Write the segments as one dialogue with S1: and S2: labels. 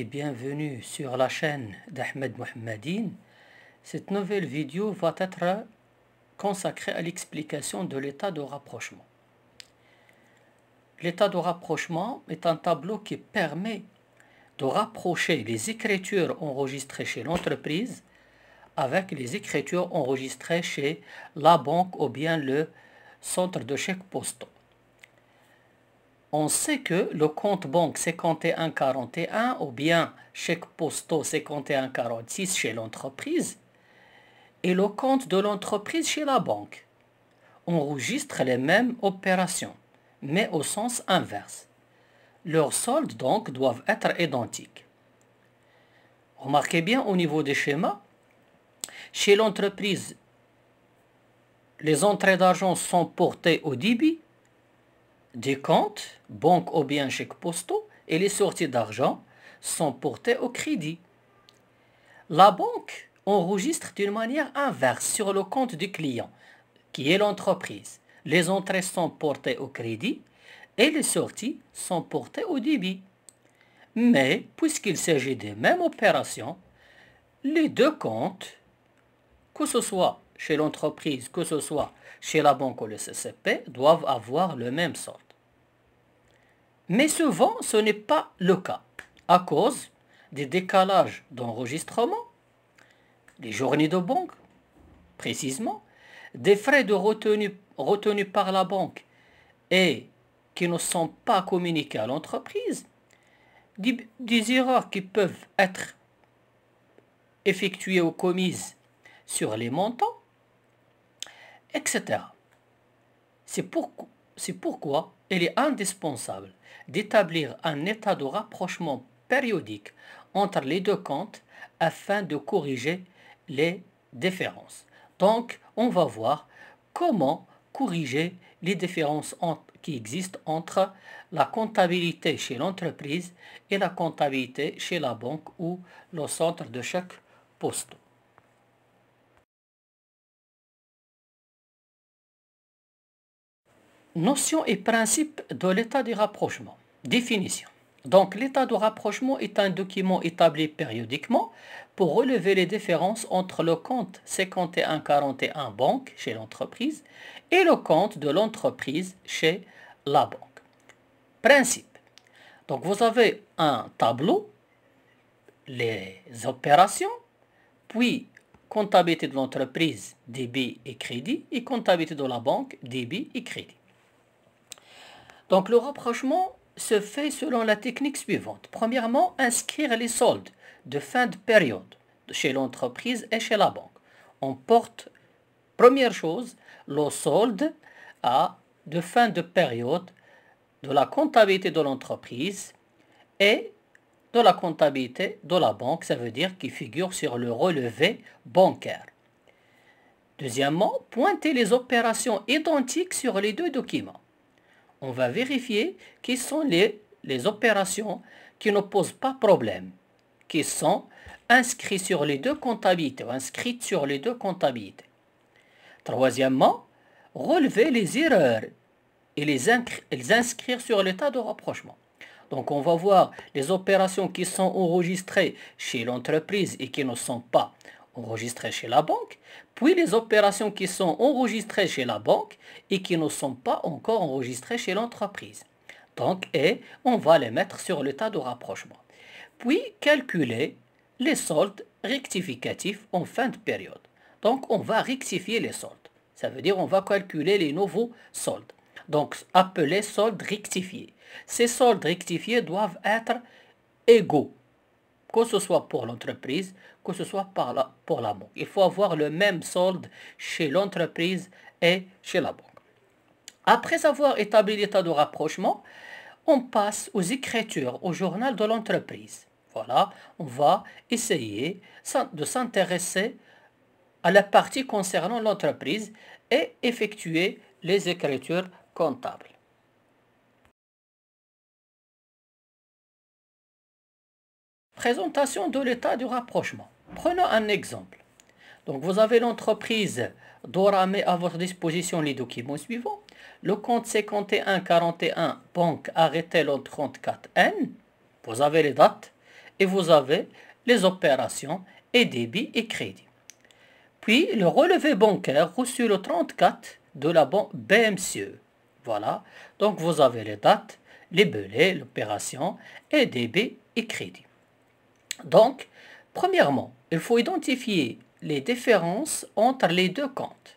S1: bienvenue sur la chaîne d'Ahmed Mohammadine. Cette nouvelle vidéo va être consacrée à l'explication de l'état de rapprochement. L'état de rapprochement est un tableau qui permet de rapprocher les écritures enregistrées chez l'entreprise avec les écritures enregistrées chez la banque ou bien le centre de chèques postaux. On sait que le compte banque 5141 ou bien chèque postaux 5146 chez l'entreprise et le compte de l'entreprise chez la banque enregistrent les mêmes opérations, mais au sens inverse. Leurs soldes donc doivent être identiques. Remarquez bien au niveau des schémas, chez l'entreprise, les entrées d'argent sont portées au débit des comptes, banque ou bien chèques postaux, et les sorties d'argent sont portées au crédit. La banque enregistre d'une manière inverse sur le compte du client, qui est l'entreprise. Les entrées sont portées au crédit et les sorties sont portées au débit. Mais, puisqu'il s'agit des mêmes opérations, les deux comptes, que ce soit chez l'entreprise, que ce soit chez la banque ou le CCP, doivent avoir le même solde. Mais souvent, ce n'est pas le cas, à cause des décalages d'enregistrement, des journées de banque, précisément, des frais de retenus par la banque et qui ne sont pas communiqués à l'entreprise, des erreurs qui peuvent être effectuées ou commises sur les montants, etc. C'est pourquoi il est indispensable d'établir un état de rapprochement périodique entre les deux comptes afin de corriger les différences. Donc, on va voir comment corriger les différences qui existent entre la comptabilité chez l'entreprise et la comptabilité chez la banque ou le centre de chèques postaux. Notion et principe de l'état de rapprochement. Définition. Donc, l'état de rapprochement est un document établi périodiquement pour relever les différences entre le compte 5141 banque chez l'entreprise et le compte de l'entreprise chez la banque. Principe. Donc, vous avez un tableau, les opérations, puis comptabilité de l'entreprise, débit et crédit, et comptabilité de la banque, débit et crédit. Donc, le rapprochement se fait selon la technique suivante. Premièrement, inscrire les soldes de fin de période chez l'entreprise et chez la banque. On porte, première chose, le solde de fin de période de la comptabilité de l'entreprise et de la comptabilité de la banque, ça veut dire qui figure sur le relevé bancaire. Deuxièmement, pointer les opérations identiques sur les deux documents. On va vérifier quelles sont les opérations qui ne posent pas problème, qui sont inscrites sur les deux comptabilités ou inscrites sur les deux comptabilités. Troisièmement, relever les erreurs et les inscrire sur l'état de rapprochement. Donc on va voir les opérations qui sont enregistrées chez l'entreprise et qui ne sont pas enregistrées chez la banque, puis les opérations qui sont enregistrées chez la banque et qui ne sont pas encore enregistrées chez l'entreprise. Donc, on va les mettre sur l'état de rapprochement. Puis, calculer les soldes rectificatifs en fin de période. Donc, on va rectifier les soldes. Ça veut dire on va calculer les nouveaux soldes. Donc, appelés soldes rectifiés. Ces soldes rectifiés doivent être égaux, que ce soit pour l'entreprise, que ce soit pour la banque. Il faut avoir le même solde chez l'entreprise et chez la banque. Après avoir établi l'état de rapprochement, on passe aux écritures, au journal de l'entreprise. Voilà, on va essayer de s'intéresser à la partie concernant l'entreprise et effectuer les écritures comptables. Présentation de l'état du rapprochement. Prenons un exemple. Donc, vous avez l'entreprise Dora met à votre disposition les documents suivants. Le compte 5141 banque arrêté le 34N. Vous avez les dates et vous avez les opérations et débit et crédit. Puis le relevé bancaire reçu le 34 de la banque BMCE. Voilà, donc vous avez les dates, les belets, l'opération et débit et crédit. Donc, premièrement, il faut identifier les différences entre les deux comptes.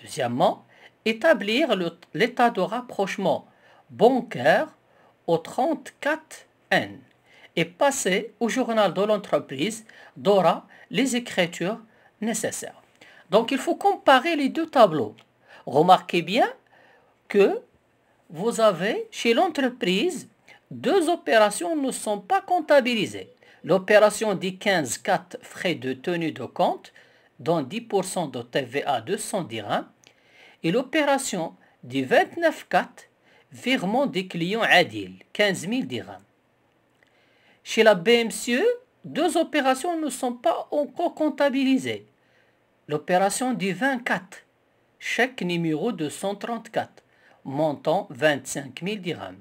S1: Deuxièmement, établir l'état de rapprochement bancaire au 34N et passer au journal de l'entreprise d'aura les écritures nécessaires. Donc, il faut comparer les deux tableaux. Remarquez bien que vous avez chez l'entreprise deux opérations ne sont pas comptabilisées. L'opération du 15-4 frais de tenue de compte, dont 10% de TVA 200 dirhams, et l'opération du 29-4 virement des clients Adil, 15 000 dirhams. Chez la BMCE, deux opérations ne sont pas encore comptabilisées. L'opération du 24, chèque numéro 234, montant 25 000 dirhams.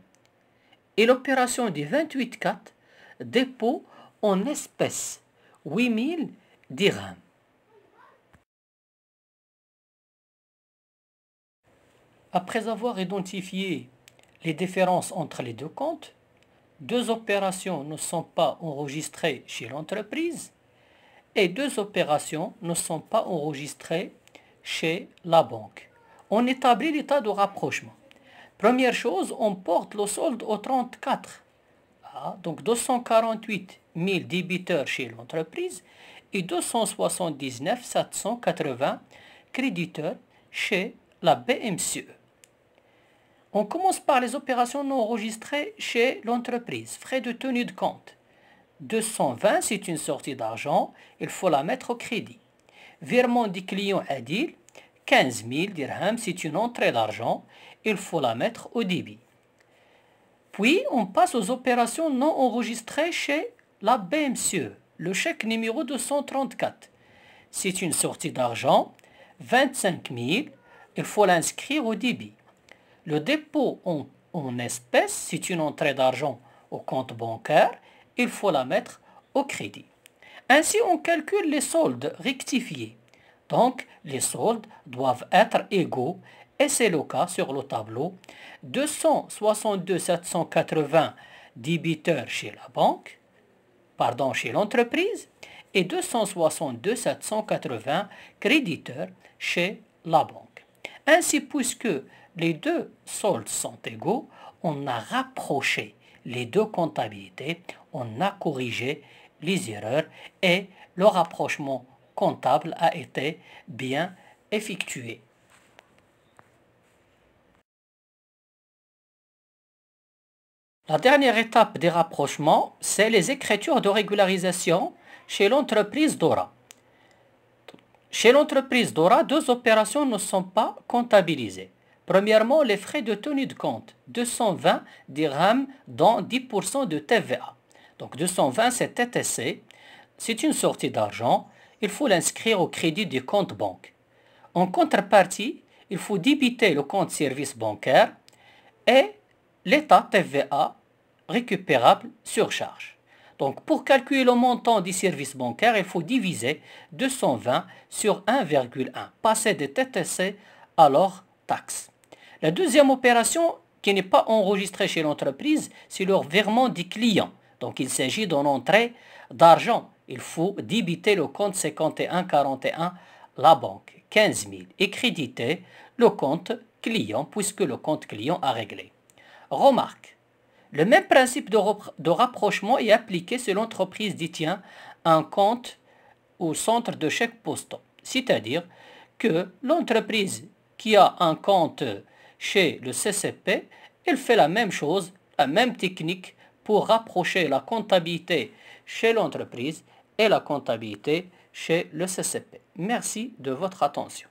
S1: Et l'opération du 28-4, dépôt en espèces, 8 000 dirhams. Après avoir identifié les différences entre les deux comptes, deux opérations ne sont pas enregistrées chez l'entreprise et deux opérations ne sont pas enregistrées chez la banque. On établit l'état de rapprochement. Première chose, on porte le solde au 34. Donc 248 000 débiteurs chez l'entreprise et 279 780 créditeurs chez la BMCE. On commence par les opérations non enregistrées chez l'entreprise. Frais de tenue de compte. 220, c'est une sortie d'argent, il faut la mettre au crédit. Virement du client Adil, 15 000 dirhams, c'est une entrée d'argent, il faut la mettre au débit. Puis, on passe aux opérations non enregistrées chez la BMCE, le chèque numéro 234. C'est une sortie d'argent, 25 000, il faut l'inscrire au débit. Le dépôt en espèces, c'est une entrée d'argent au compte bancaire, il faut la mettre au crédit. Ainsi, on calcule les soldes rectifiés. Donc, les soldes doivent être égaux, et c'est le cas sur le tableau. 262 780 débiteurs chez la banque, chez l'entreprise, et 262 780 créditeurs chez la banque. Ainsi, puisque les deux soldes sont égaux, on a rapproché les deux comptabilités, on a corrigé les erreurs et le rapprochement comptable a été bien effectué. La dernière étape des rapprochements, c'est les écritures de régularisation chez l'entreprise d'aura. Chez l'entreprise d'aura, deux opérations ne sont pas comptabilisées. Premièrement, les frais de tenue de compte, 220 dirhams dont 10% de TVA. Donc 220 c'est TTC, c'est une sortie d'argent, il faut l'inscrire au crédit du compte banque. En contrepartie, il faut débiter le compte service bancaire et l'état TVA récupérable sur charge. Donc pour calculer le montant du service bancaire, il faut diviser 220 sur 1,1, passer de TTC à leur taxe. La deuxième opération qui n'est pas enregistrée chez l'entreprise, c'est le virement du client. Donc il s'agit d'une entrée d'argent. Il faut débiter le compte 5141 la banque, 15 000, et créditer le compte client puisque le compte client a réglé. Remarque, le même principe de rapprochement est appliqué si l'entreprise détient un compte au centre de chèques postaux. C'est-à-dire que l'entreprise qui a un compte chez le CCP, elle fait la même chose, la même technique pour rapprocher la comptabilité chez l'entreprise et la comptabilité chez le CCP. Merci de votre attention.